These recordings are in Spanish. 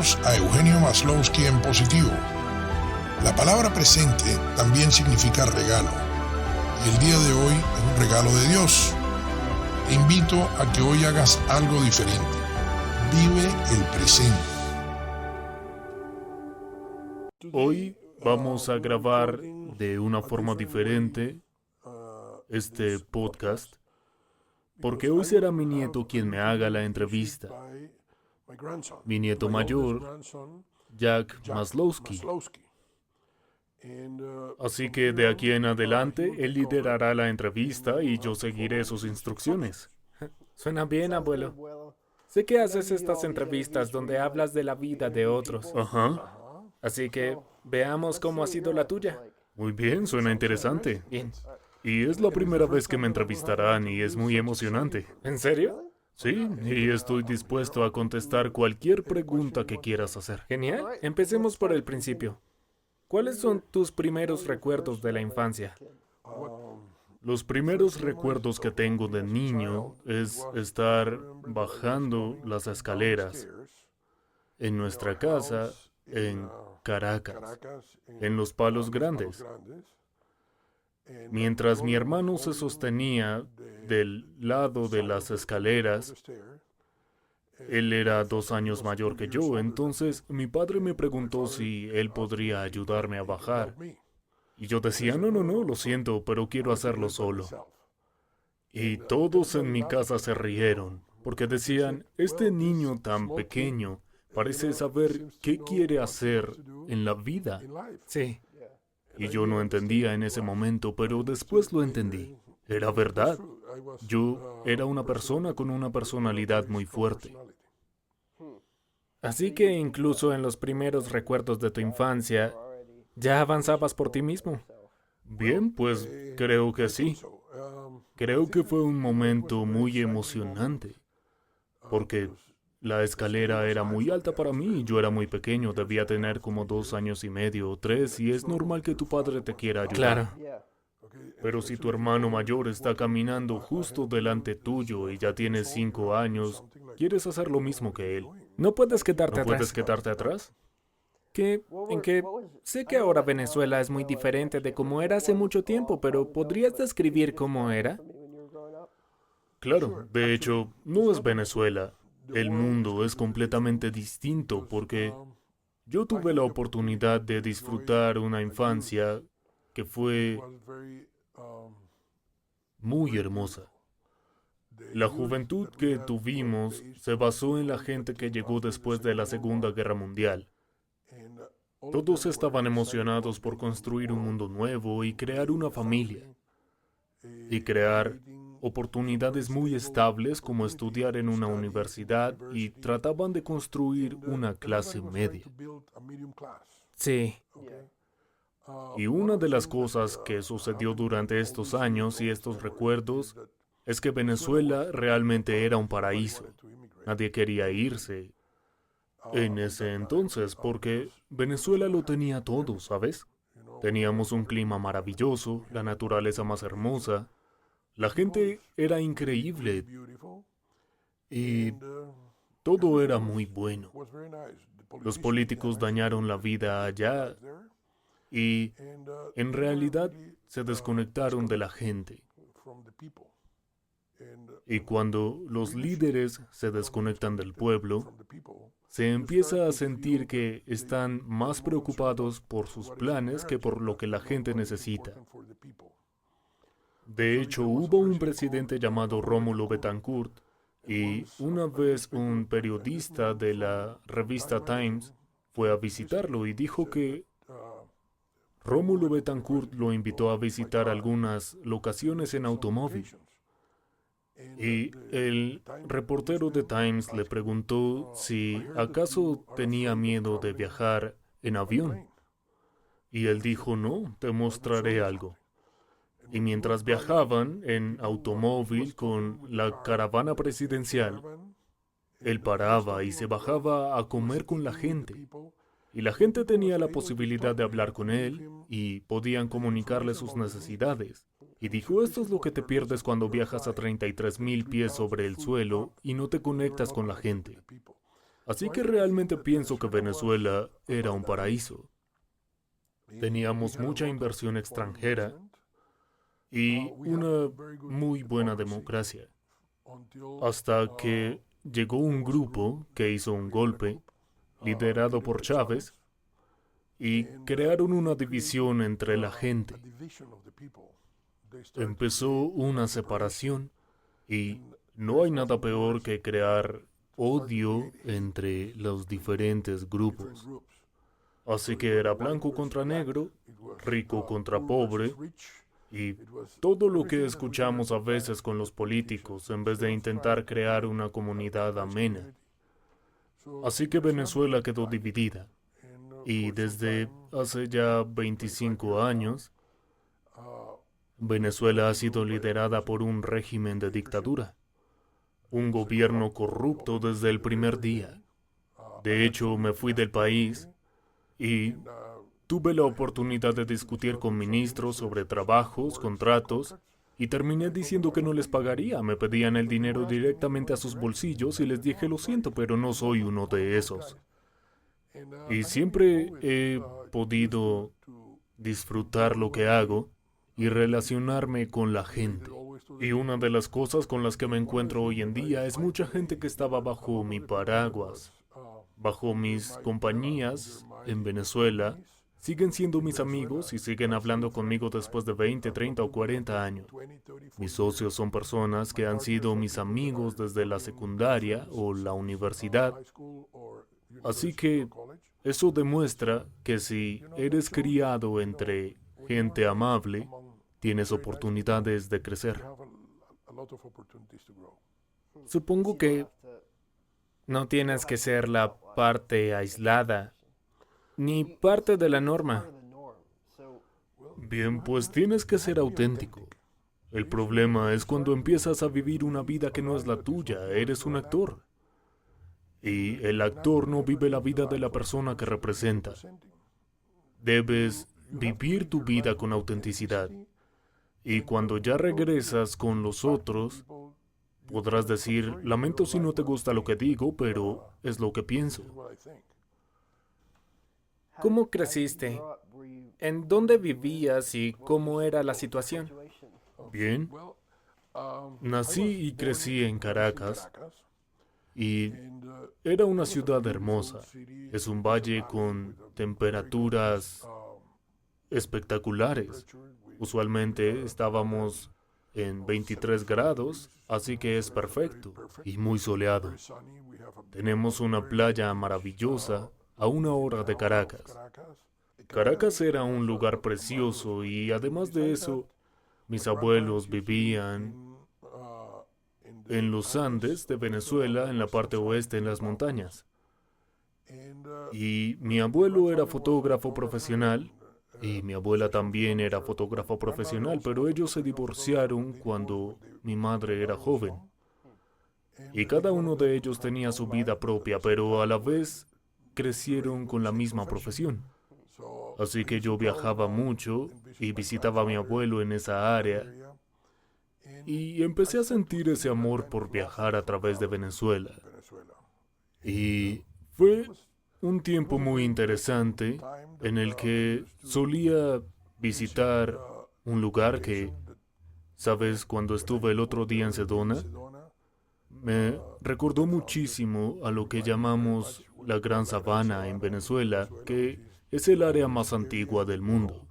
Bienvenidos a Eugenio Maslowski en positivo. La palabra presente también significa regalo, y el día de hoy es un regalo de Dios. Te invito a que hoy hagas algo diferente. Vive el presente. Hoy vamos a grabar de una forma diferente este podcast, porque hoy será mi nieto quien me haga la entrevista. Mi nieto mayor, Jack Maslowski. Así que de aquí en adelante, él liderará la entrevista y yo seguiré sus instrucciones. Suena bien, abuelo. Sé que haces estas entrevistas donde hablas de la vida de otros. Ajá. Así que veamos cómo ha sido la tuya. Muy bien, suena interesante. Bien. Y es la primera vez que me entrevistarán y es muy emocionante. ¿En serio? Sí, y estoy dispuesto a contestar cualquier pregunta que quieras hacer. Genial. Empecemos por el principio. ¿Cuáles son tus primeros recuerdos de la infancia? Los primeros recuerdos que tengo de niño es estar bajando las escaleras en nuestra casa en Caracas, en Los Palos Grandes, mientras mi hermano se sostenía del lado de las escaleras. Él era 2 años mayor que yo, entonces mi padre me preguntó si él podría ayudarme a bajar. Y yo decía, no, lo siento, pero quiero hacerlo solo. Y todos en mi casa se rieron, porque decían, este niño tan pequeño parece saber qué quiere hacer en la vida. Sí. Y yo no entendía en ese momento, pero después lo entendí. Era verdad. Yo era una persona con una personalidad muy fuerte. Así que incluso en los primeros recuerdos de tu infancia, ya avanzabas por ti mismo. Bien, pues creo que sí. Creo que fue un momento muy emocionante, porque la escalera era muy alta para mí y yo era muy pequeño, debía tener como 2 años y medio o 3, y es normal que tu padre te quiera ayudar. Claro. Pero si tu hermano mayor está caminando justo delante tuyo y ya tienes 5 años, quieres hacer lo mismo que él. No puedes quedarte ¿No atrás. puedes quedarte atrás? En que sé que ahora Venezuela es muy diferente de cómo era hace mucho tiempo, pero ¿podrías describir cómo era? Claro, de hecho, no es Venezuela. El mundo es completamente distinto porque yo tuve la oportunidad de disfrutar una infancia que fue muy hermosa. La juventud que tuvimos se basó en la gente que llegó después de la Segunda Guerra Mundial. Todos estaban emocionados por construir un mundo nuevo y crear una familia. Y crear oportunidades muy estables como estudiar en una universidad, y trataban de construir una clase media. Sí. Y una de las cosas que sucedió durante estos años y estos recuerdos es que Venezuela realmente era un paraíso. Nadie quería irse en ese entonces porque Venezuela lo tenía todo, ¿sabes? Teníamos un clima maravilloso, la naturaleza más hermosa, la gente era increíble y todo era muy bueno. Los políticos dañaron la vida allá y en realidad se desconectaron de la gente. Y cuando los líderes se desconectan del pueblo, se empieza a sentir que están más preocupados por sus planes que por lo que la gente necesita. De hecho, hubo un presidente llamado Rómulo Betancourt, y una vez un periodista de la revista Times fue a visitarlo y dijo que Rómulo Betancourt lo invitó a visitar algunas locaciones en automóvil. Y el reportero de Times le preguntó si acaso tenía miedo de viajar en avión. Y él dijo, no, te mostraré algo. Y mientras viajaban en automóvil con la caravana presidencial, él paraba y se bajaba a comer con la gente. Y la gente tenía la posibilidad de hablar con él y podían comunicarle sus necesidades. Y dijo, esto es lo que te pierdes cuando viajas a 33,000 pies sobre el suelo y no te conectas con la gente. Así que realmente pienso que Venezuela era un paraíso. Teníamos mucha inversión extranjera y una muy buena democracia. Hasta que llegó un grupo que hizo un golpe, liderado por Chávez, y crearon una división entre la gente. Empezó una separación y no hay nada peor que crear odio entre los diferentes grupos. Así que era blanco contra negro, rico contra pobre, y todo lo que escuchamos a veces con los políticos en vez de intentar crear una comunidad amena. Así que Venezuela quedó dividida. Y desde hace ya 25 años, Venezuela ha sido liderada por un régimen de dictadura. Un gobierno corrupto desde el primer día. De hecho, me fui del país y tuve la oportunidad de discutir con ministros sobre trabajos, contratos, y terminé diciendo que no les pagaría. Me pedían el dinero directamente a sus bolsillos y les dije, lo siento, pero no soy uno de esos. Y siempre he podido disfrutar lo que hago y relacionarme con la gente. Y una de las cosas con las que me encuentro hoy en día es mucha gente que estaba bajo mi paraguas, bajo mis compañías en Venezuela, siguen siendo mis amigos y siguen hablando conmigo después de 20, 30 o 40 años. Mis socios son personas que han sido mis amigos desde la secundaria o la universidad. Así que eso demuestra que si eres criado entre gente amable, tienes oportunidades de crecer. Supongo que no tienes que ser la parte aislada, ni parte de la norma. Bien, pues tienes que ser auténtico. El problema es cuando empiezas a vivir una vida que no es la tuya, eres un actor. Y el actor no vive la vida de la persona que representa. Debes vivir tu vida con autenticidad. Y cuando ya regresas con los otros, podrás decir, lamento si no te gusta lo que digo, pero es lo que pienso. ¿Cómo creciste? ¿En dónde vivías y cómo era la situación? Bien, nací y crecí en Caracas. Y era una ciudad hermosa. Es un valle con temperaturas espectaculares. Usualmente estábamos en 23 grados, así que es perfecto y muy soleado. Tenemos una playa maravillosa a 1 hora de Caracas. Caracas era un lugar precioso y además de eso, mis abuelos vivían en los Andes de Venezuela, en la parte oeste, en las montañas. Y mi abuelo era fotógrafo profesional, y mi abuela también era fotógrafa profesional, pero ellos se divorciaron cuando mi madre era joven. Y cada uno de ellos tenía su vida propia, pero a la vez crecieron con la misma profesión. Así que yo viajaba mucho y visitaba a mi abuelo en esa área. Y empecé a sentir ese amor por viajar a través de Venezuela. Y fue un tiempo muy interesante en el que solía visitar un lugar que, ¿sabes? Cuando estuve el otro día en Sedona, me recordó muchísimo a lo que llamamos la Gran Sabana en Venezuela, que es el área más antigua del mundo.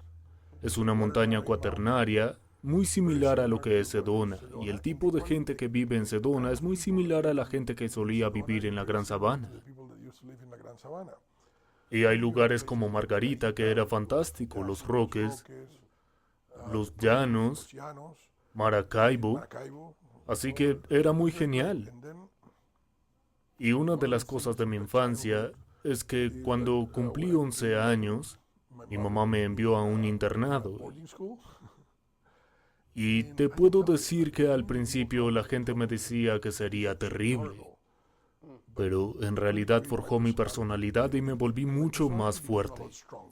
Es una montaña cuaternaria muy similar a lo que es Sedona, y el tipo de gente que vive en Sedona es muy similar a la gente que solía vivir en la Gran Sabana. Y hay lugares como Margarita, que era fantástico, Los Roques, Los Llanos, Maracaibo, así que era muy genial. Y una de las cosas de mi infancia es que cuando cumplí 11 años, mi mamá me envió a un internado. Y te puedo decir que al principio la gente me decía que sería terrible, pero en realidad forjó mi personalidad y me volví mucho más fuerte.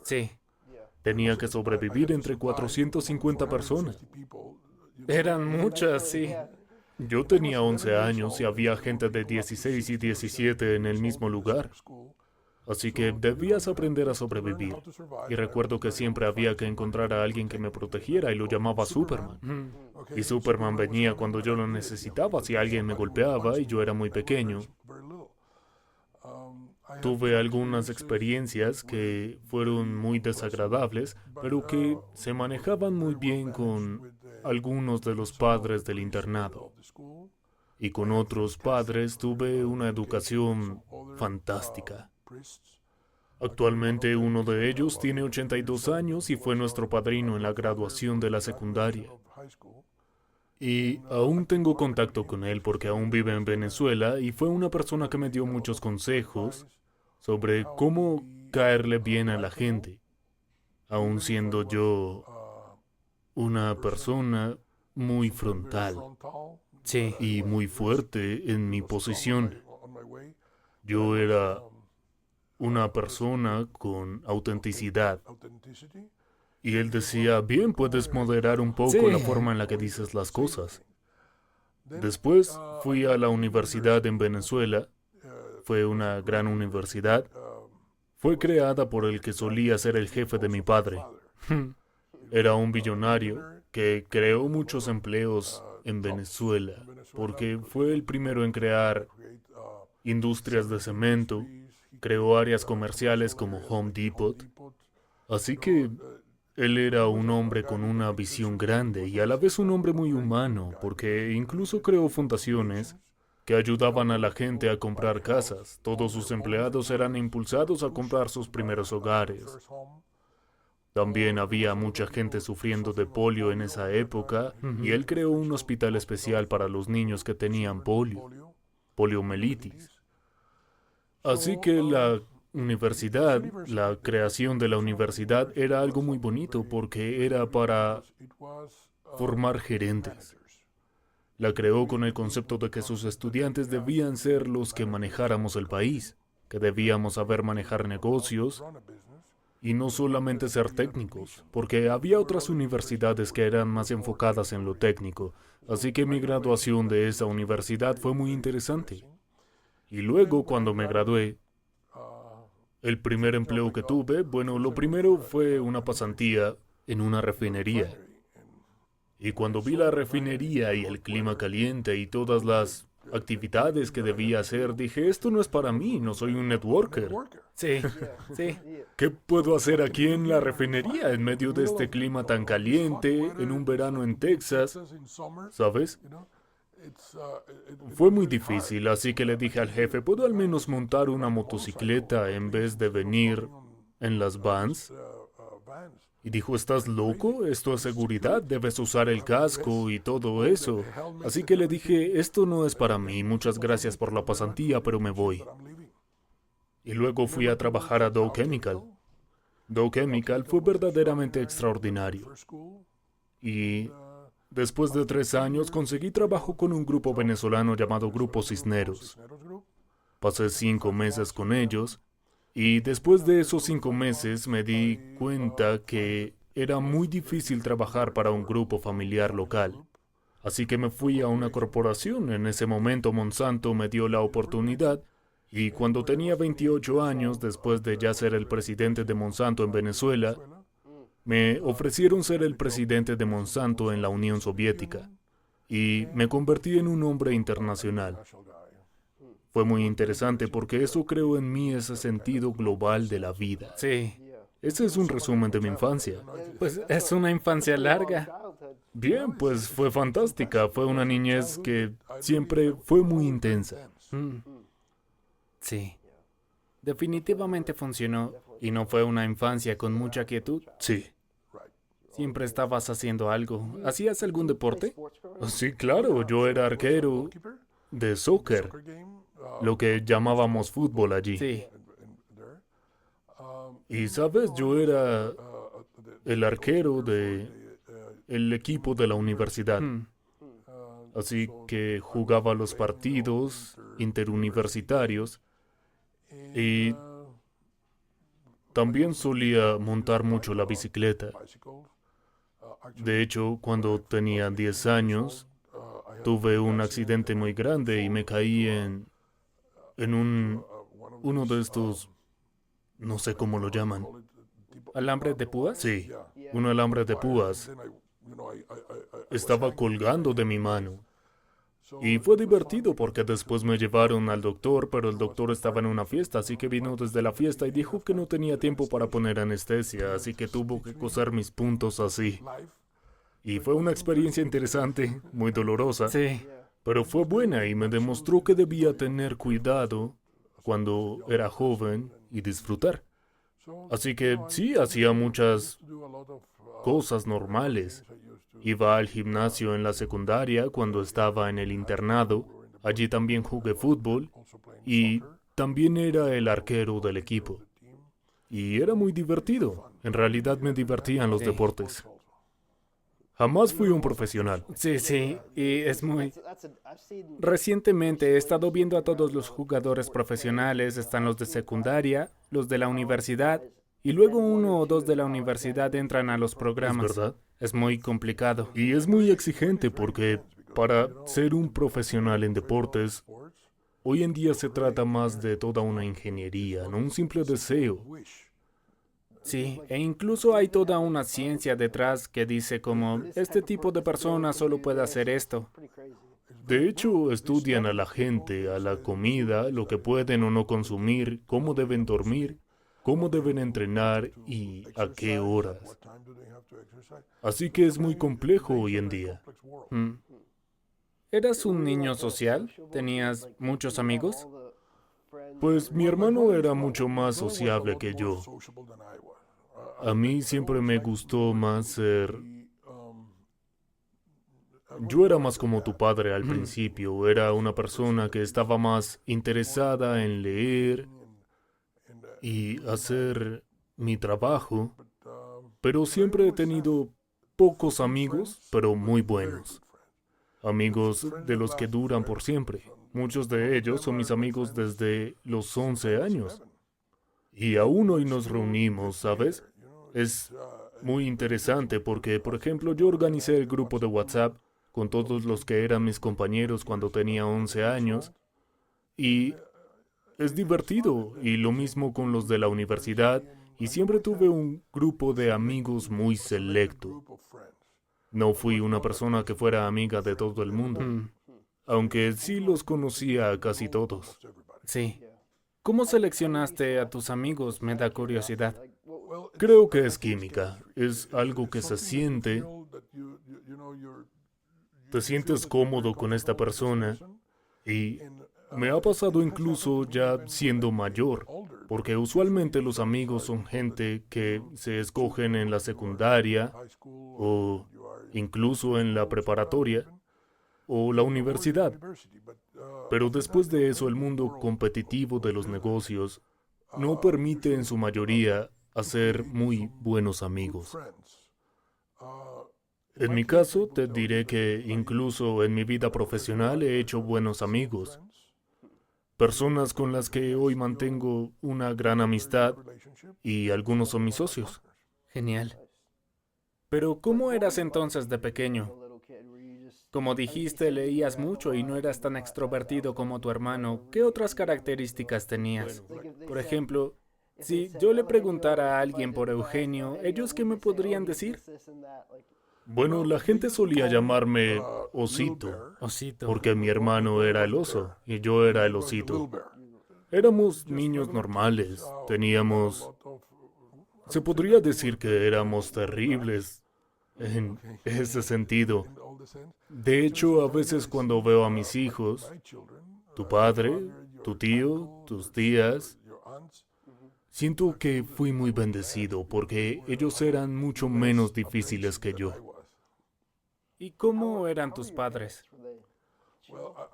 Sí, Tenía que sobrevivir entre 450 personas. eran muchas, sí. Yo tenía 11 años y había gente de 16 y 17 en el mismo lugar. Así que debías aprender a sobrevivir. Y recuerdo que siempre había que encontrar a alguien que me protegiera y lo llamaba Superman. Y Superman venía cuando yo lo necesitaba, si alguien me golpeaba y yo era muy pequeño. Tuve algunas experiencias que fueron muy desagradables, pero que se manejaban muy bien con algunos de los padres del internado. Y con otros padres tuve una educación fantástica. Actualmente uno de ellos tiene 82 años y fue nuestro padrino en la graduación de la secundaria. Y aún tengo contacto con él porque aún vive en Venezuela y fue una persona que me dio muchos consejos sobre cómo caerle bien a la gente, aún siendo yo una persona muy frontal Sí. y muy fuerte en mi posición. Yo era una persona con autenticidad. Y él decía, bien, puedes moderar un poco Sí. la forma en la que dices las cosas. Después fui a la universidad en Venezuela. Fue una gran universidad. Fue creada por el que solía ser el jefe de mi padre. Era un billonario que creó muchos empleos en Venezuela, porque fue el primero en crear industrias de cemento, creó áreas comerciales como Home Depot. Así que él era un hombre con una visión grande y a la vez un hombre muy humano, porque incluso creó fundaciones que ayudaban a la gente a comprar casas. Todos sus empleados eran impulsados a comprar sus primeros hogares. También había mucha gente sufriendo de polio en esa época y él creó un hospital especial para los niños que tenían poliomielitis. Así que la universidad, la creación de la universidad era algo muy bonito porque era para formar gerentes. La creó con el concepto de que sus estudiantes debían ser los que manejáramos el país, que debíamos saber manejar negocios y no solamente ser técnicos, porque había otras universidades que eran más enfocadas en lo técnico. Así que mi graduación de esa universidad fue muy interesante. Y luego, cuando me gradué, el primer empleo que tuve, bueno, lo primero fue una pasantía en una refinería. Y cuando vi la refinería y el clima caliente y todas las actividades que debía hacer, dije, esto no es para mí, no soy un networker. Sí, sí. ¿Qué puedo hacer aquí en la refinería en medio de este clima tan caliente, en un verano en Texas? ¿Sabes? Fue muy difícil, así que le dije al jefe, ¿puedo al menos montar una motocicleta en vez de venir en las vans? Y dijo, ¿estás loco? Esto es seguridad, debes usar el casco y todo eso. Así que le dije, esto no es para mí, muchas gracias por la pasantía, pero me voy. Y luego fui a trabajar a Dow Chemical. Dow Chemical fue verdaderamente extraordinario. Y después de 3 años conseguí trabajo con un grupo venezolano llamado Grupo Cisneros. Pasé 5 meses con ellos. Y después de esos 5 meses me di cuenta que era muy difícil trabajar para un grupo familiar local. Así que me fui a una corporación. En ese momento Monsanto me dio la oportunidad y cuando tenía 28 años, después de ya ser el presidente de Monsanto en Venezuela, me ofrecieron ser el presidente de Monsanto en la Unión Soviética y me convertí en un hombre internacional. Fue muy interesante porque eso creó en mí ese sentido global de la vida. Sí. Ese es un resumen de mi infancia. Pues es una infancia larga. Bien, pues fue fantástica. Fue una niñez que siempre fue muy intensa. Sí. Definitivamente funcionó y no fue una infancia con mucha quietud. Sí. Siempre estabas haciendo algo. ¿Hacías algún deporte? Sí, claro. Yo era arquero de soccer, lo que llamábamos fútbol allí. Sí. Y sabes, yo era el arquero de el equipo de la universidad. Así que jugaba los partidos interuniversitarios y también solía montar mucho la bicicleta. De hecho, cuando tenía 10 años, tuve un accidente muy grande y me caí en uno de estos, no sé cómo lo llaman. ¿Alambre de púas? Sí, un alambre de púas. Estaba colgando de mi mano. Y fue divertido porque después me llevaron al doctor, pero el doctor estaba en una fiesta, así que vino desde la fiesta y dijo que no tenía tiempo para poner anestesia, así que tuvo que coser mis puntos así. Y fue una experiencia interesante, muy dolorosa, Sí. pero fue buena y me demostró que debía tener cuidado cuando era joven y disfrutar. Así que sí, hacía muchas cosas normales. Iba al gimnasio en la secundaria cuando estaba en el internado. Allí también jugué fútbol y también era el arquero del equipo. Y era muy divertido. En realidad me divertían los Sí. deportes. Jamás fui un profesional. Sí, sí, y es muy... Recientemente he estado viendo a todos los jugadores profesionales, están los de secundaria, los de la universidad, y luego uno o dos de la universidad entran a los ¿Es programas. verdad? Es muy complicado. Y es muy exigente porque para ser un profesional en deportes, hoy en día se trata más de toda una ingeniería, no un simple deseo. Sí, e incluso hay toda una ciencia detrás que dice como, este tipo de persona solo puede hacer esto. De hecho, estudian a la gente, a la comida, lo que pueden o no consumir, cómo deben dormir, cómo deben entrenar y a qué horas. Así que es muy complejo hoy en día. Mm. ¿Eras un niño social? ¿Tenías muchos amigos? Pues mi hermano era mucho más sociable que yo. A mí siempre me gustó más ser... Yo era más como tu padre al principio. Era una persona que estaba más interesada en leer y hacer mi trabajo. Pero siempre he tenido pocos amigos, pero muy buenos. Amigos de los que duran por siempre. Muchos de ellos son mis amigos desde los 11 años. Y aún hoy nos reunimos, ¿sabes? Es muy interesante porque, por ejemplo, yo organicé el grupo de WhatsApp con todos los que eran mis compañeros cuando tenía 11 años. Y es divertido. Y lo mismo con los de la universidad. Y siempre tuve un grupo de amigos muy selecto. No fui una persona que fuera amiga de todo el mundo, Mm. aunque sí los conocía a casi todos. Sí. ¿Cómo seleccionaste a tus amigos? Me da curiosidad. Creo que es química, es algo que se siente, te sientes cómodo con esta persona y me ha pasado incluso ya siendo mayor, porque usualmente los amigos son gente que se escogen en la secundaria o incluso en la preparatoria o la universidad. Pero después de eso el mundo competitivo de los negocios no permite en su mayoría hacer muy buenos amigos. En mi caso, te diré que incluso en mi vida profesional he hecho buenos amigos. Personas con las que hoy mantengo una gran amistad y algunos son mis socios. Genial. Pero ¿cómo eras entonces de pequeño? Como dijiste, leías mucho y no eras tan extrovertido como tu hermano. ¿Qué otras características tenías? Por ejemplo, si yo le preguntara a alguien por Eugenio, ¿ellos qué me podrían decir? Bueno, la gente solía llamarme Osito, Osito. porque mi hermano era el oso y yo era el osito. Éramos niños normales, teníamos... Se podría decir que éramos terribles en ese sentido. De hecho, a veces cuando veo a mis hijos, tu padre, tu tío, tus tías, siento que fui muy bendecido porque ellos eran mucho menos difíciles que yo. ¿Y cómo eran tus padres?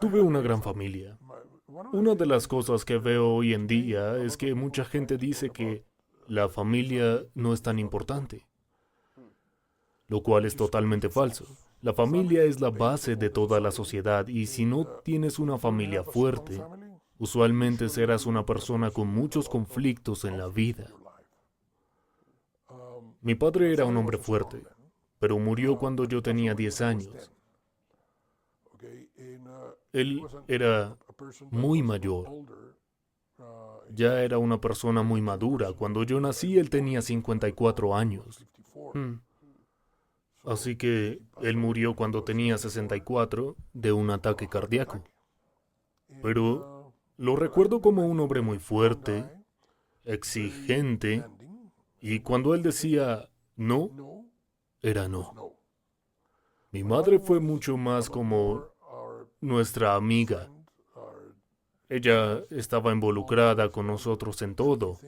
Tuve una gran familia. Una de las cosas que veo hoy en día es que mucha gente dice que la familia no es tan importante, lo cual es totalmente falso. La familia es la base de toda la sociedad y si no tienes una familia fuerte, usualmente serás una persona con muchos conflictos en la vida. Mi padre era un hombre fuerte, pero murió cuando yo tenía 10 años. Él era muy mayor. Ya era una persona muy madura. Cuando yo nací, él tenía 54 años. Mm. Así que él murió cuando tenía 64 de un ataque cardíaco. Pero lo recuerdo como un hombre muy fuerte, exigente, y cuando él decía no, era no. Mi madre fue mucho más como nuestra amiga. Ella estaba involucrada con nosotros en todo.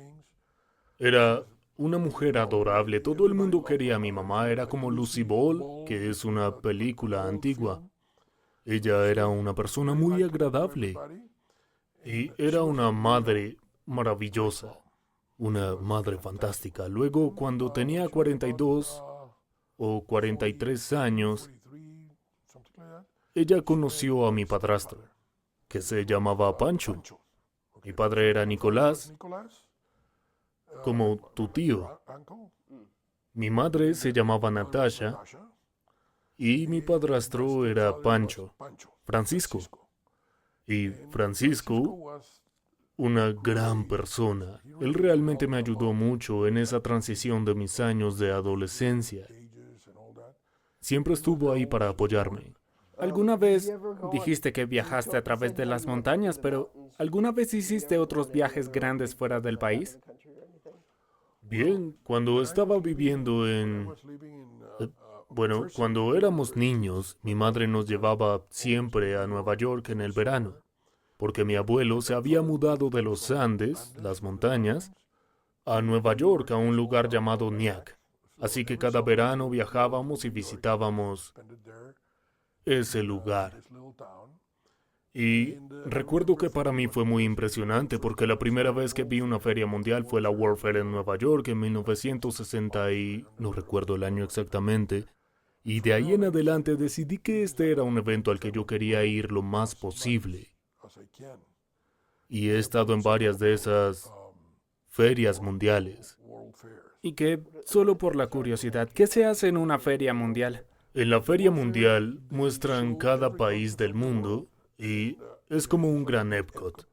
Era una mujer adorable. Todo el mundo quería a mi mamá. Era como Lucy Ball, que es una película antigua. Ella era una persona muy agradable. Y era una madre maravillosa. Una madre fantástica. Luego, cuando tenía 42 o 43 años, ella conoció a mi padrastro, que se llamaba Pancho. Mi padre era Nicolás, como tu tío. Mi madre se llamaba Natasha y mi padrastro era Pancho, Francisco. Y Francisco, una gran persona. Él realmente me ayudó mucho en esa transición de mis años de adolescencia. Siempre estuvo ahí para apoyarme. ¿Alguna vez dijiste que viajaste a través de las montañas, pero ¿alguna vez hiciste otros viajes grandes fuera del país? Bien, cuando estaba viviendo cuando éramos niños, mi madre nos llevaba siempre a Nueva York en el verano, porque mi abuelo se había mudado de los Andes, las montañas, a Nueva York, a un lugar llamado Nyack. Así que cada verano viajábamos y visitábamos ese lugar. Y recuerdo que para mí fue muy impresionante porque la primera vez que vi una feria mundial fue la World Fair en Nueva York en 1960 y no recuerdo el año exactamente. Y de ahí en adelante decidí que este era un evento al que yo quería ir lo más posible. Y he estado en varias de esas ferias mundiales. Y que, solo por la curiosidad, ¿qué se hace en una feria mundial? En la feria mundial muestran cada país del mundo y es como un gran Epcot.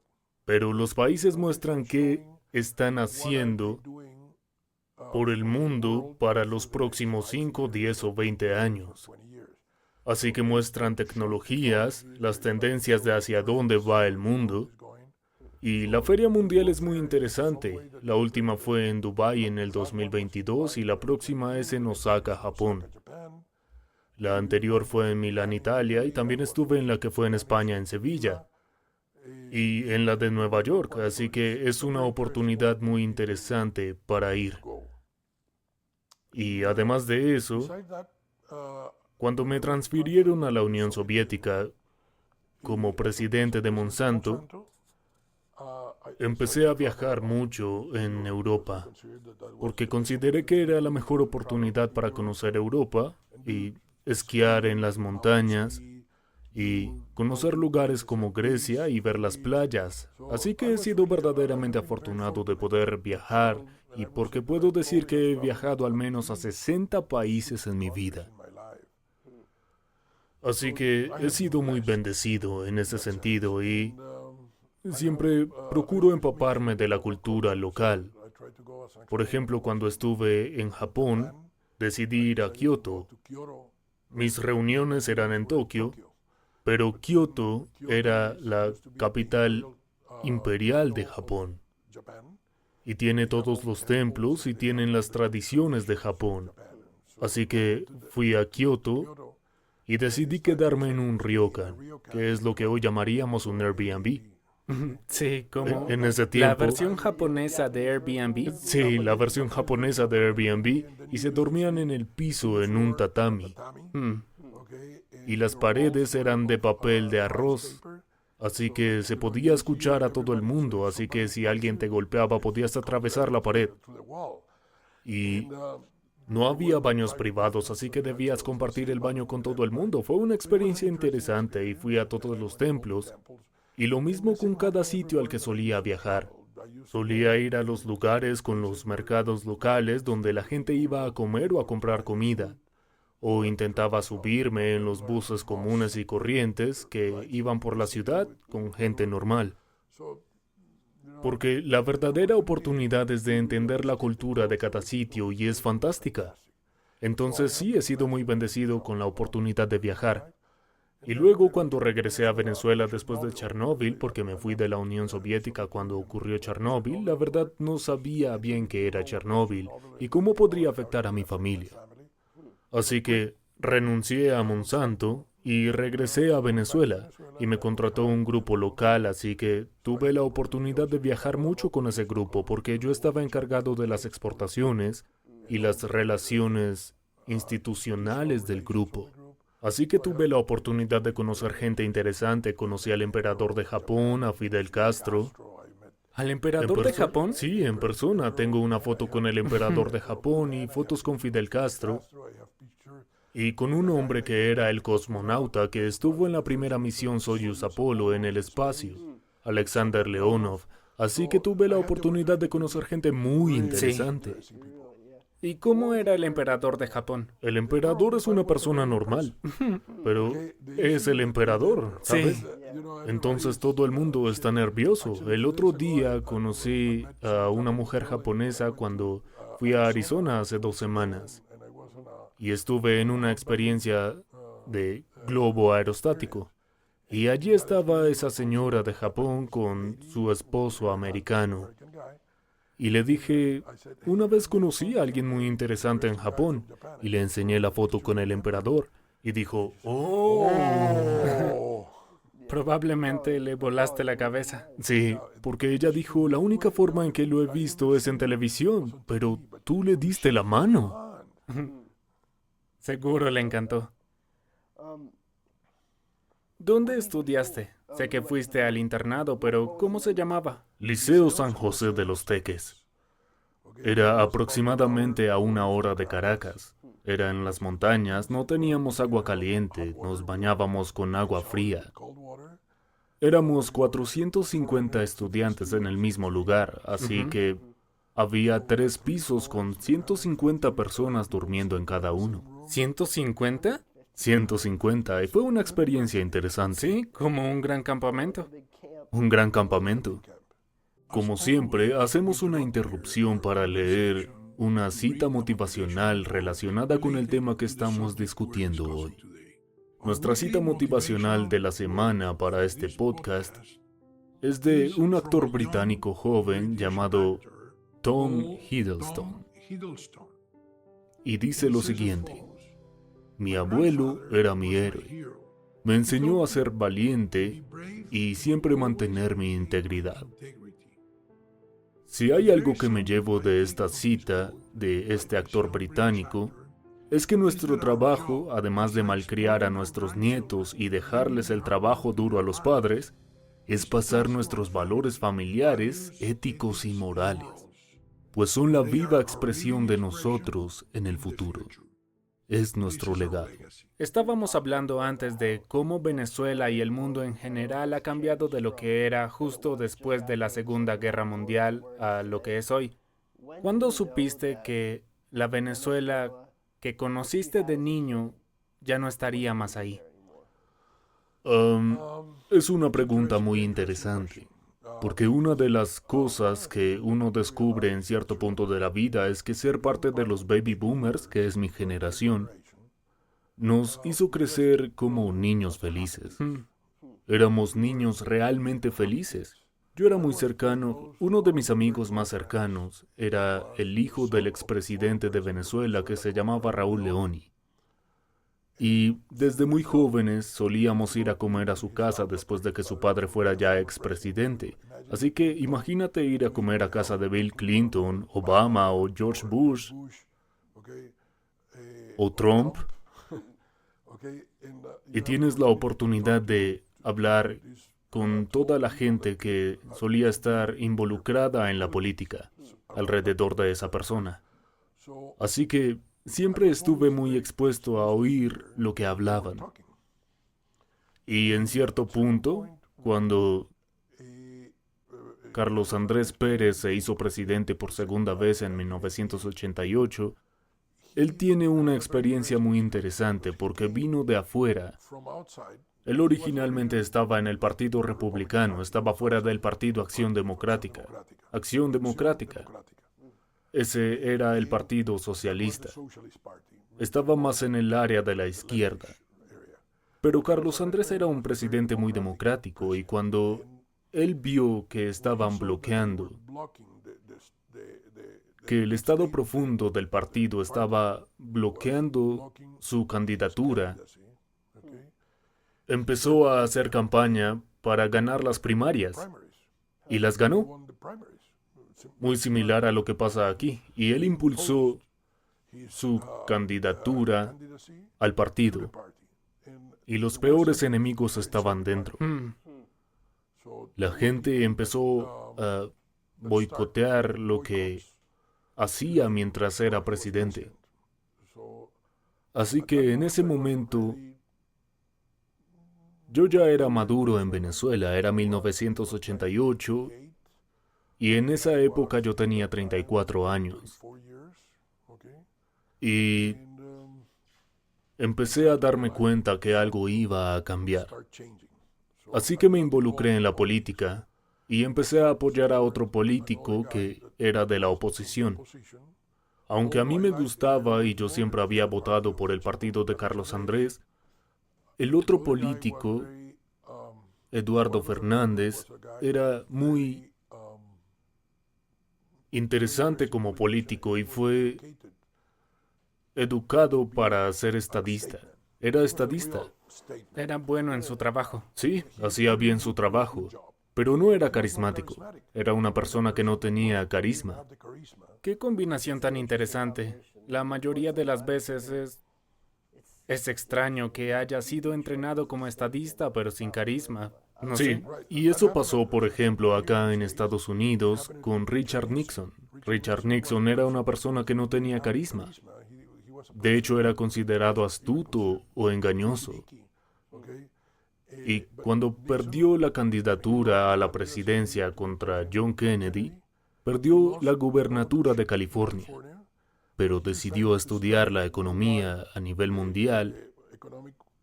Pero los países muestran qué están haciendo por el mundo para los próximos 5, 10 o 20 años. Así que muestran tecnologías, las tendencias de hacia dónde va el mundo. Y la feria mundial es muy interesante. La última fue en Dubái en el 2022 y la próxima es en Osaka, Japón. La anterior fue en Milán, Italia, y también estuve en la que fue en España, en Sevilla, y en la de Nueva York, así que es una oportunidad muy interesante para ir. Y además de eso, cuando me transfirieron a la Unión Soviética como presidente de Monsanto, empecé a viajar mucho en Europa, porque consideré que era la mejor oportunidad para conocer Europa y esquiar en las montañas y conocer lugares como Grecia y ver las playas. Así que he sido verdaderamente afortunado de poder viajar y porque puedo decir que he viajado al menos a 60 países en mi vida. Así que he sido muy bendecido en ese sentido y siempre procuro empaparme de la cultura local. Por ejemplo, cuando estuve en Japón, decidí ir a Kioto. Mis reuniones eran en Tokio, pero Kioto era la capital imperial de Japón. Y tiene todos los templos y tienen las tradiciones de Japón. Así que fui a Kioto y decidí quedarme en un ryokan, que es lo que hoy llamaríamos un Airbnb. Sí, como En ese tiempo. la versión japonesa de Airbnb. Sí, la versión japonesa de Airbnb, y se dormían en el piso en un tatami. Y las paredes eran de papel de arroz, así que se podía escuchar a todo el mundo, así que si alguien te golpeaba podías atravesar la pared. Y no había baños privados, así que debías compartir el baño con todo el mundo. Fue una experiencia interesante y fui a todos los templos. Y lo mismo con cada sitio al que solía viajar. Solía ir a los lugares con los mercados locales donde la gente iba a comer o a comprar comida. o intentaba subirme en los buses comunes y corrientes que iban por la ciudad con gente normal. Porque la verdadera oportunidad es de entender la cultura de cada sitio y es fantástica. Entonces sí he sido muy bendecido con la oportunidad de viajar. Y luego cuando regresé a Venezuela después de Chernóbil, porque me fui de la Unión Soviética cuando ocurrió Chernóbil, la verdad no sabía bien qué era Chernóbil y cómo podría afectar a mi familia. Así que renuncié a Monsanto y regresé a Venezuela y me contrató un grupo local, así que tuve la oportunidad de viajar mucho con ese grupo porque yo estaba encargado de las exportaciones y las relaciones institucionales del grupo. Así que tuve la oportunidad de conocer gente interesante. Conocí al emperador de Japón, a Fidel Castro. ¿Al emperador de Japón? Sí, en persona. Tengo una foto con el emperador de Japón y fotos con Fidel Castro. Y con un hombre que era el cosmonauta que estuvo en la primera misión Soyuz Apolo en el espacio, Alexander Leonov. Así que tuve la oportunidad de conocer gente muy interesante. ¿Y cómo era el emperador de Japón? El emperador es una persona normal, pero es el emperador, ¿sabes? Sí. Entonces todo el mundo está nervioso. El otro día conocí a una mujer japonesa cuando fui a Arizona hace 2 semanas. Y estuve en una experiencia de globo aerostático. Y allí estaba esa señora de Japón con su esposo americano. Y le dije, una vez conocí a alguien muy interesante en Japón. Y le enseñé la foto con el emperador. Y dijo, ¡oh! Probablemente le volaste la cabeza. Sí, porque ella dijo, la única forma en que lo he visto es en televisión. Pero tú le diste la mano. Seguro le encantó. ¿Dónde estudiaste? Sé que fuiste al internado, pero ¿cómo se llamaba? Liceo San José de los Teques. Era aproximadamente a 1 hora de Caracas. Era en las montañas, no teníamos agua caliente, nos bañábamos con agua fría. Éramos 450 estudiantes en el mismo lugar, así que había 3 pisos con 150 personas durmiendo en cada uno. ¿150? 150, y fue una experiencia interesante. Sí, como un gran campamento. Un gran campamento. Como siempre, hacemos una interrupción para leer una cita motivacional relacionada con el tema que estamos discutiendo hoy. Nuestra cita motivacional de la semana para este podcast es de un actor británico joven llamado Tom Hiddleston. Y dice lo siguiente: mi abuelo era mi héroe. Me enseñó a ser valiente y siempre mantener mi integridad. Si hay algo que me llevo de esta cita de este actor británico, es que nuestro trabajo, además de malcriar a nuestros nietos y dejarles el trabajo duro a los padres, es pasar nuestros valores familiares, éticos y morales, pues son la viva expresión de nosotros en el futuro. Es nuestro legado. Estábamos hablando antes de cómo Venezuela y el mundo en general ha cambiado de lo que era justo después de la Segunda Guerra Mundial a lo que es hoy. ¿Cuándo supiste que la Venezuela que conociste de niño ya no estaría más ahí? Es una pregunta muy interesante, porque una de las cosas que uno descubre en cierto punto de la vida es que ser parte de los baby boomers, que es mi generación, nos hizo crecer como niños felices. Éramos niños realmente felices. Yo era muy cercano, uno de mis amigos más cercanos era el hijo del expresidente de Venezuela que se llamaba Raúl Leoni. Y desde muy jóvenes solíamos ir a comer a su casa después de que su padre fuera ya expresidente. Así que imagínate ir a comer a casa de Bill Clinton, Obama o George Bush o Trump y tienes la oportunidad de hablar con toda la gente que solía estar involucrada en la política alrededor de esa persona. Así que siempre estuve muy expuesto a oír lo que hablaban. Y en cierto punto, cuando Carlos Andrés Pérez se hizo presidente por segunda vez en 1988, Él tiene una experiencia muy interesante porque vino de afuera. Él originalmente estaba en el Partido Republicano, estaba fuera del Partido Acción Democrática. Acción Democrática. Ese era el Partido Socialista. Estaba más en el área de la izquierda. Pero Carlos Andrés era un presidente muy democrático y cuando él vio que estaban bloqueando, que el estado profundo del partido estaba bloqueando su candidatura, empezó a hacer campaña para ganar las primarias y las ganó. Muy similar a lo que pasa aquí. Y él impulsó su candidatura al partido. Y los peores enemigos estaban dentro. La gente empezó a boicotear lo que hacía mientras era presidente. Así que en ese momento, yo ya era maduro en Venezuela, era 1988, y en esa época yo tenía 34 años. Y empecé a darme cuenta que algo iba a cambiar. Así que me involucré en la política y empecé a apoyar a otro político que era de la oposición. Aunque a mí me gustaba y yo siempre había votado por el partido de Carlos Andrés, el otro político, Eduardo Fernández, era muy interesante como político y fue educado para ser estadista. Era estadista. Era bueno en su trabajo. Sí, hacía bien su trabajo, pero no era carismático. Era una persona que no tenía carisma. Qué combinación tan interesante. La mayoría de las veces es extraño que haya sido entrenado como estadista, pero sin carisma. No Sí, sé. y eso pasó, por ejemplo, acá en Estados Unidos con Richard Nixon. Richard Nixon era una persona que no tenía carisma. De hecho, era considerado astuto o engañoso. Y cuando perdió la candidatura a la presidencia contra John Kennedy, perdió la gubernatura de California, pero decidió estudiar la economía a nivel mundial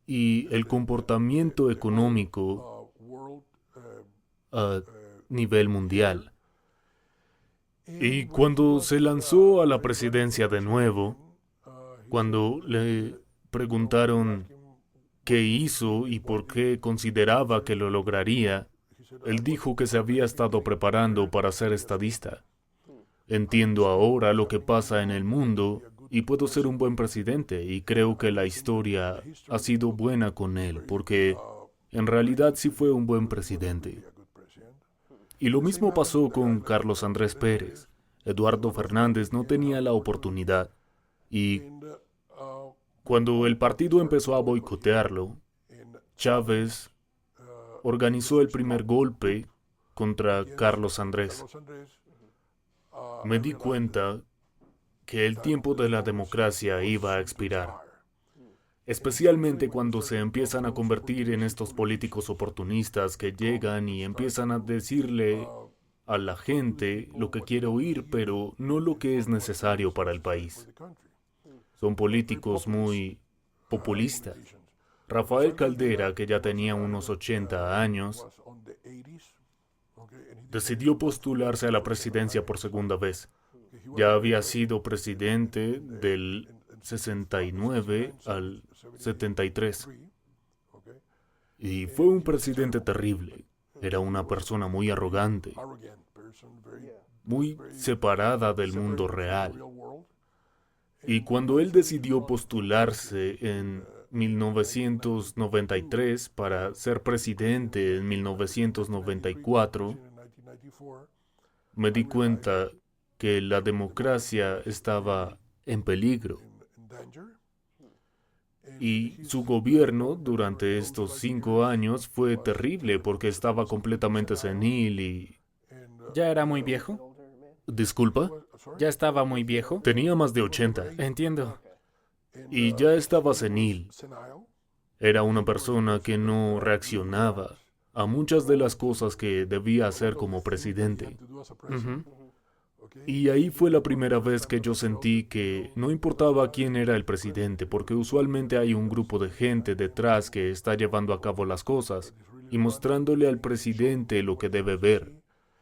y el comportamiento económico a nivel mundial. Y cuando se lanzó a la presidencia de nuevo, cuando le preguntaron qué hizo y por qué consideraba que lo lograría, él dijo que se había estado preparando para ser estadista. Entiendo ahora lo que pasa en el mundo y puedo ser un buen presidente y creo que la historia ha sido buena con él porque en realidad sí fue un buen presidente. Y lo mismo pasó con Carlos Andrés Pérez. Eduardo Fernández no tenía la oportunidad y cuando el partido empezó a boicotearlo, Chávez organizó el primer golpe contra Carlos Andrés. Me di cuenta que el tiempo de la democracia iba a expirar, especialmente cuando se empiezan a convertir en estos políticos oportunistas que llegan y empiezan a decirle a la gente lo que quiere oír, pero no lo que es necesario para el país. Son políticos muy populistas. Rafael Caldera, que ya tenía unos 80 años, decidió postularse a la presidencia por segunda vez. Ya había sido presidente del 69 al 73. Y fue un presidente terrible. Era una persona muy arrogante, muy separada del mundo real. Y cuando él decidió postularse en 1993 para ser presidente en 1994, me di cuenta que la democracia estaba en peligro. Y su gobierno durante estos 5 años fue terrible porque estaba completamente senil y... ¿Ya era muy viejo? ¿Disculpa? ¿Ya estaba muy viejo? Tenía más de 80 Entiendo. y ya estaba senil. Era una persona que no reaccionaba a muchas de las cosas que debía hacer como presidente. Ujú. Y ahí fue la primera vez que yo sentí que no importaba quién era el presidente, porque usualmente hay un grupo de gente detrás que está llevando a cabo las cosas y mostrándole al presidente lo que debe ver.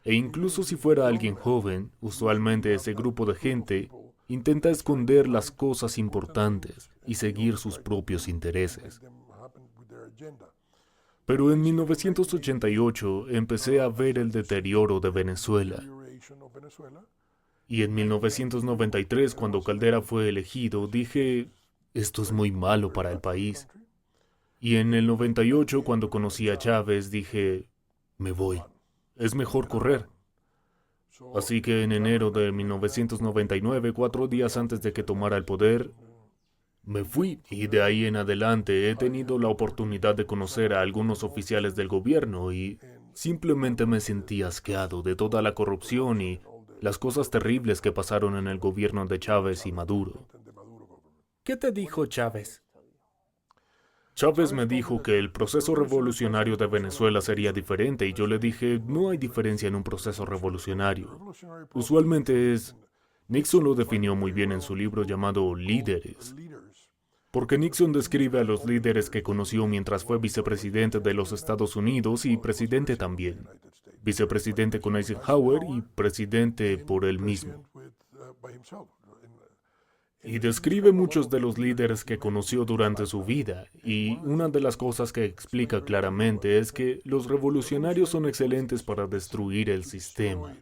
E incluso si fuera alguien joven, usualmente ese grupo de gente intenta esconder las cosas importantes y seguir sus propios intereses. Pero en 1988 empecé a ver el deterioro de Venezuela. Y en 1993, cuando Caldera fue elegido, dije, esto es muy malo para el país. Y en el 98, cuando conocí a Chávez, dije, me voy. Es mejor correr. Así que en enero de 1999, 4 días antes de que tomara el poder, me fui. Y de ahí en adelante he tenido la oportunidad de conocer a algunos oficiales del gobierno y simplemente me sentí asqueado de toda la corrupción y las cosas terribles que pasaron en el gobierno de Chávez y Maduro. ¿Qué te dijo Chávez? Chávez me dijo que el proceso revolucionario de Venezuela sería diferente y yo le dije, no hay diferencia en un proceso revolucionario. Usualmente Nixon lo definió muy bien en su libro llamado Líderes. Porque Nixon describe a los líderes que conoció mientras fue vicepresidente de los Estados Unidos y presidente también. Vicepresidente con Eisenhower y presidente por él mismo. Y describe muchos de los líderes que conoció durante su vida, y una de las cosas que explica claramente es que los revolucionarios son excelentes para destruir el sistema,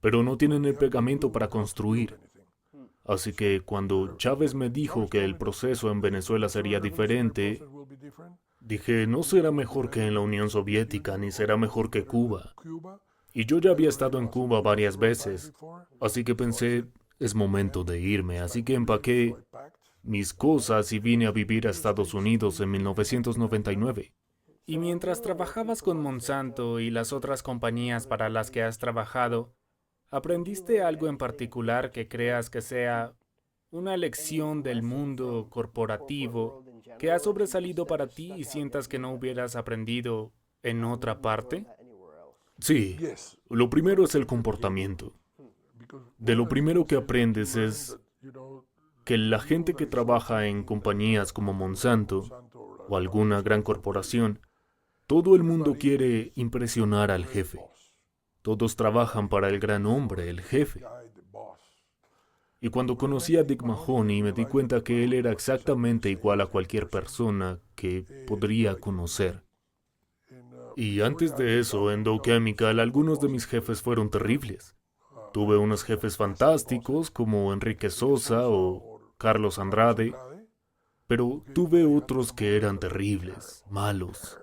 pero no tienen el pegamento para construir. Así que cuando Chávez me dijo que el proceso en Venezuela sería diferente, dije, no será mejor que en la Unión Soviética, ni será mejor que Cuba. Y yo ya había estado en Cuba varias veces, así que pensé, es momento de irme, así que empaqué mis cosas y vine a vivir a Estados Unidos en 1999. Y mientras trabajabas con Monsanto y las otras compañías para las que has trabajado, ¿aprendiste algo en particular que creas que sea una lección del mundo corporativo que ha sobresalido para ti y sientas que no hubieras aprendido en otra parte? Sí, lo primero es el comportamiento. De lo primero que aprendes es que la gente que trabaja en compañías como Monsanto o alguna gran corporación, todo el mundo quiere impresionar al jefe. Todos trabajan para el gran hombre, el jefe. Y cuando conocí a Dick Mahoney me di cuenta que él era exactamente igual a cualquier persona que podría conocer. Y antes de eso, en Dow Chemical, algunos de mis jefes fueron terribles. Tuve unos jefes fantásticos como Enrique Sosa o Carlos Andrade, pero tuve otros que eran terribles, malos.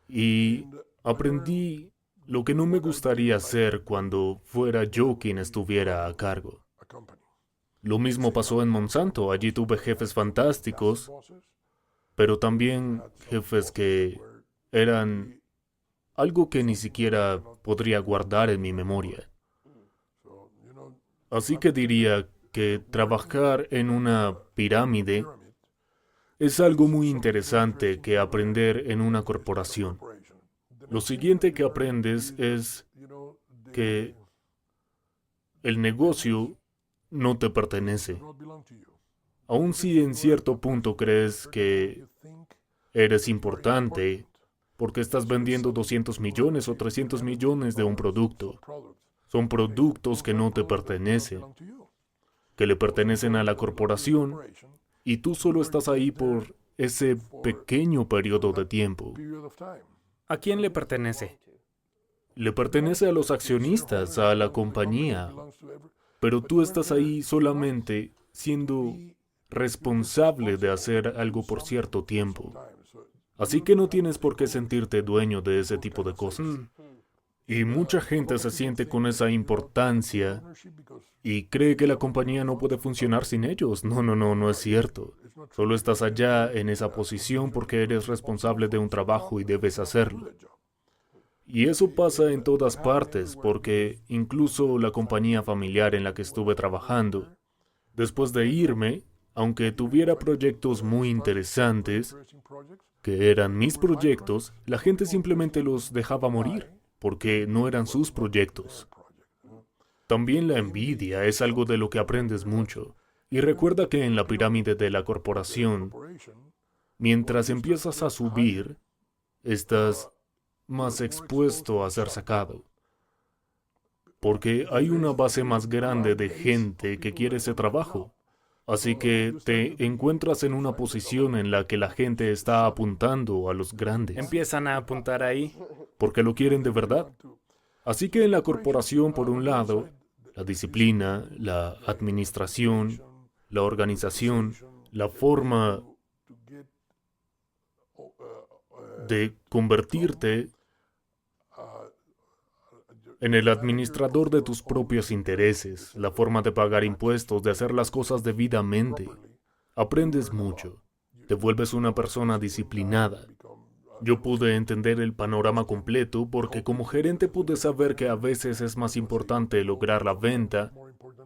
Y aprendí lo que no me gustaría hacer cuando fuera yo quien estuviera a cargo. Lo mismo pasó en Monsanto. Allí tuve jefes fantásticos, pero también jefes que eran algo que ni siquiera podría guardar en mi memoria. Así que diría que trabajar en una pirámide es algo muy interesante que aprender en una corporación. Lo siguiente que aprendes es que el negocio no te pertenece. Aun si en cierto punto crees que eres importante porque estás vendiendo 200 millones o 300 millones de un producto. Son productos que no te pertenecen, que le pertenecen a la corporación y tú solo estás ahí por ese pequeño periodo de tiempo. ¿A quién le pertenece? Le pertenece a los accionistas, a la compañía, pero tú estás ahí solamente siendo responsable de hacer algo por cierto tiempo. Así que no tienes por qué sentirte dueño de ese tipo de cosas. Y mucha gente se siente con esa importancia y cree que la compañía no puede funcionar sin ellos. No es cierto. Solo estás allá en esa posición porque eres responsable de un trabajo y debes hacerlo. Y eso pasa en todas partes, porque incluso la compañía familiar en la que estuve trabajando, después de irme, aunque tuviera proyectos muy interesantes, que eran mis proyectos, la gente simplemente los dejaba morir, porque no eran sus proyectos. También la envidia es algo de lo que aprendes mucho. Y recuerda que en la pirámide de la corporación, mientras empiezas a subir, estás más expuesto a ser sacado. Porque hay una base más grande de gente que quiere ese trabajo. Así que te encuentras en una posición en la que la gente está apuntando a los grandes. Empiezan a apuntar ahí. Porque lo quieren de verdad. Así que en la corporación, por un lado, la disciplina, la administración, la organización, la forma de convertirte en el administrador de tus propios intereses, la forma de pagar impuestos, de hacer las cosas debidamente. Aprendes mucho. Te vuelves una persona disciplinada. Yo pude entender el panorama completo porque como gerente pude saber que a veces es más importante lograr la venta,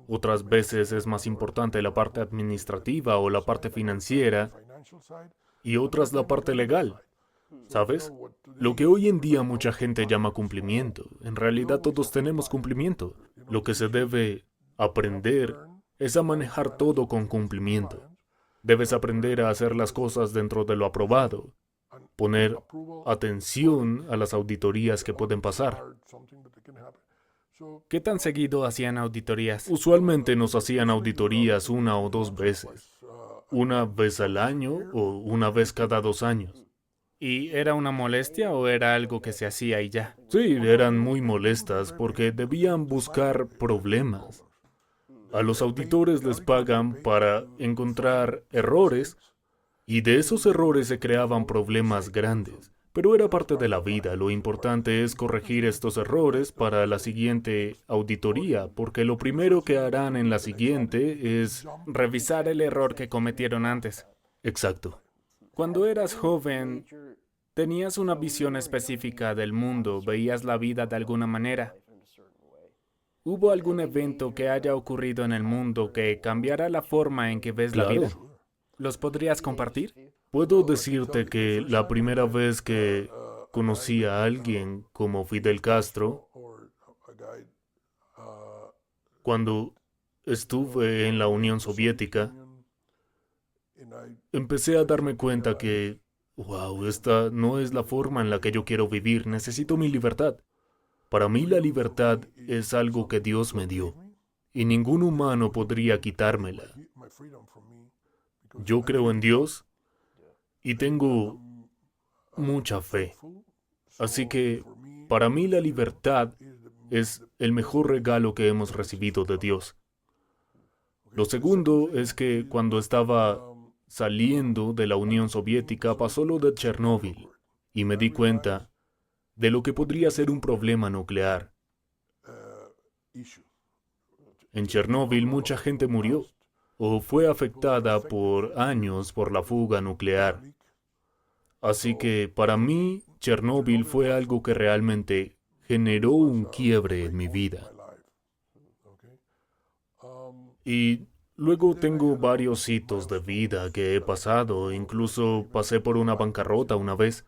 otras veces es más importante la parte administrativa o la parte financiera y otras la parte legal. ¿Sabes? Lo que hoy en día mucha gente llama cumplimiento, en realidad todos tenemos cumplimiento. Lo que se debe aprender es a manejar todo con cumplimiento. Debes aprender a hacer las cosas dentro de lo aprobado, poner atención a las auditorías que pueden pasar. ¿Qué tan seguido hacían auditorías? Usualmente nos hacían auditorías 1 o 2 veces, 1 vez al año o 1 vez cada 2 años. ¿Y era una molestia o era algo que se hacía y ya? Sí, eran muy molestas porque debían buscar problemas. A los auditores les pagan para encontrar errores y de esos errores se creaban problemas grandes. Pero era parte de la vida. Lo importante es corregir estos errores para la siguiente auditoría, porque lo primero que harán en la siguiente es revisar el error que cometieron antes. Exacto. Cuando eras joven, tenías una visión específica del mundo, veías la vida de alguna manera. ¿Hubo algún evento que haya ocurrido en el mundo que cambiara la forma en que ves la vida? ¿Los podrías compartir? Puedo decirte que la primera vez que conocí a alguien como Fidel Castro, cuando estuve en la Unión Soviética, empecé a darme cuenta que, wow, esta no es la forma en la que yo quiero vivir, necesito mi libertad. Para mí la libertad es algo que Dios me dio, y ningún humano podría quitármela. Yo creo en Dios y tengo mucha fe. Así que, para mí la libertad es el mejor regalo que hemos recibido de Dios. Lo segundo es que cuando estaba saliendo de la Unión Soviética pasó lo de Chernóbil y me di cuenta de lo que podría ser un problema nuclear. En Chernóbil mucha gente murió o fue afectada por años por la fuga nuclear. Así que para mí Chernóbil fue algo que realmente generó un quiebre en mi vida. Y luego tengo varios hitos de vida que he pasado, incluso pasé por una bancarrota una vez.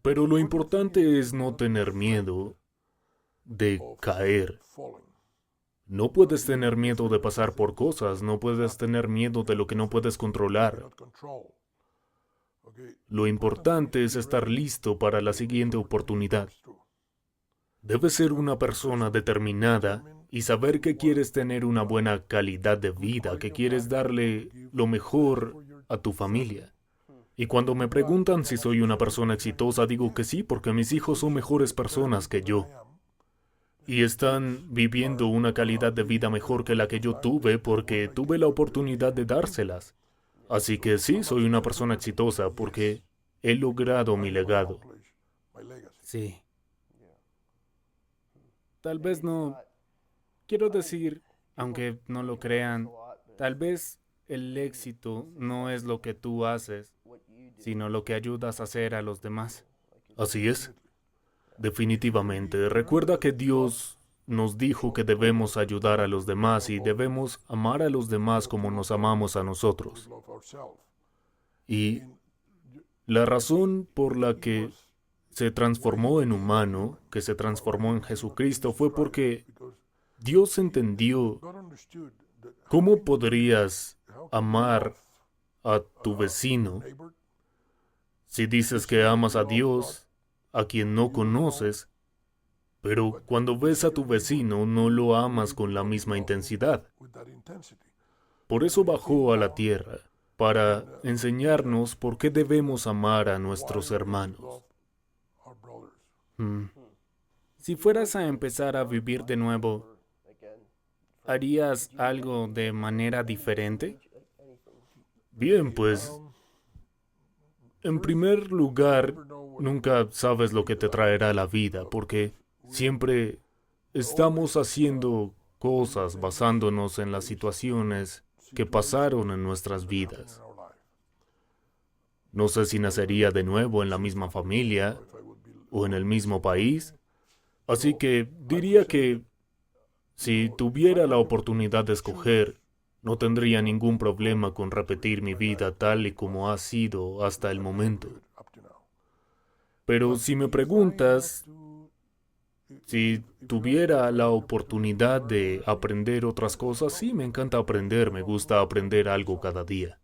Pero lo importante es no tener miedo de caer. No puedes tener miedo de pasar por cosas, no puedes tener miedo de lo que no puedes controlar. Lo importante es estar listo para la siguiente oportunidad. Debes ser una persona determinada y saber que quieres tener una buena calidad de vida, que quieres darle lo mejor a tu familia. Y cuando me preguntan si soy una persona exitosa, digo que sí, porque mis hijos son mejores personas que yo. Y están viviendo una calidad de vida mejor que la que yo tuve porque tuve la oportunidad de dárselas. Así que sí, soy una persona exitosa porque he logrado mi legado. Sí. Tal vez no... Quiero decir, aunque no lo crean, tal vez el éxito no es lo que tú haces, sino lo que ayudas a hacer a los demás. Así es. Definitivamente. Recuerda que Dios nos dijo que debemos ayudar a los demás y debemos amar a los demás como nos amamos a nosotros. Y la razón por la que se transformó en humano, que se transformó en Jesucristo, fue porque Dios entendió cómo podrías amar a tu vecino si dices que amas a Dios, a quien no conoces, pero cuando ves a tu vecino no lo amas con la misma intensidad. Por eso bajó a la tierra, para enseñarnos por qué debemos amar a nuestros hermanos. Si fueras a empezar a vivir de nuevo, ¿harías algo de manera diferente? Bien, pues, en primer lugar, nunca sabes lo que te traerá la vida, porque siempre estamos haciendo cosas basándonos en las situaciones que pasaron en nuestras vidas. No sé si nacería de nuevo en la misma familia o en el mismo país, así que diría que si tuviera la oportunidad de escoger, no tendría ningún problema con repetir mi vida tal y como ha sido hasta el momento. Pero si me preguntas, si tuviera la oportunidad de aprender otras cosas, sí, me encanta aprender, me gusta aprender algo cada día.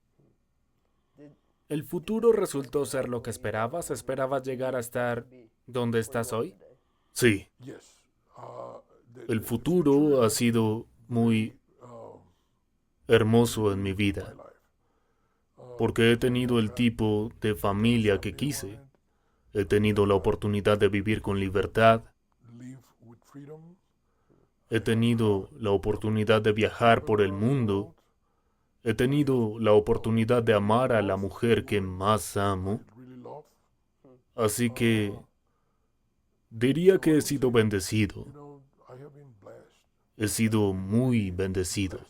¿El futuro resultó ser lo que esperabas? ¿Esperabas llegar a estar donde estás hoy? Sí. El futuro ha sido muy hermoso en mi vida, porque he tenido el tipo de familia que quise. He tenido la oportunidad de vivir con libertad. He tenido la oportunidad de viajar por el mundo. He tenido la oportunidad de amar a la mujer que más amo. Así que diría que he sido bendecido. He sido muy bendecido.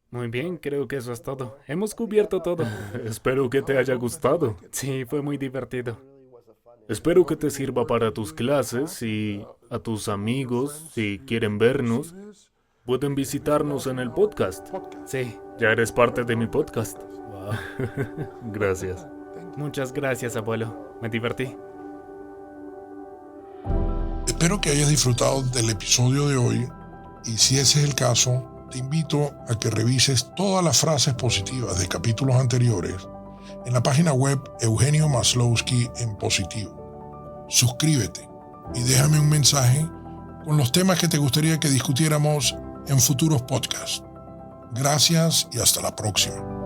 Muy bien, creo que eso es todo. Hemos cubierto todo. Espero que te haya gustado. Sí, fue muy divertido. Espero que te sirva para tus clases y a tus amigos, si quieren vernos, pueden visitarnos en el podcast. Sí. Ya eres parte de mi podcast. Wow. Gracias. Muchas gracias, abuelo. Me divertí. Espero que hayas disfrutado del episodio de hoy y si ese es el caso, te invito a que revises todas las frases positivas de capítulos anteriores en la página web Eugenio Maslowski en Positivo. Suscríbete y déjame un mensaje con los temas que te gustaría que discutiéramos en futuros podcasts. Gracias y hasta la próxima.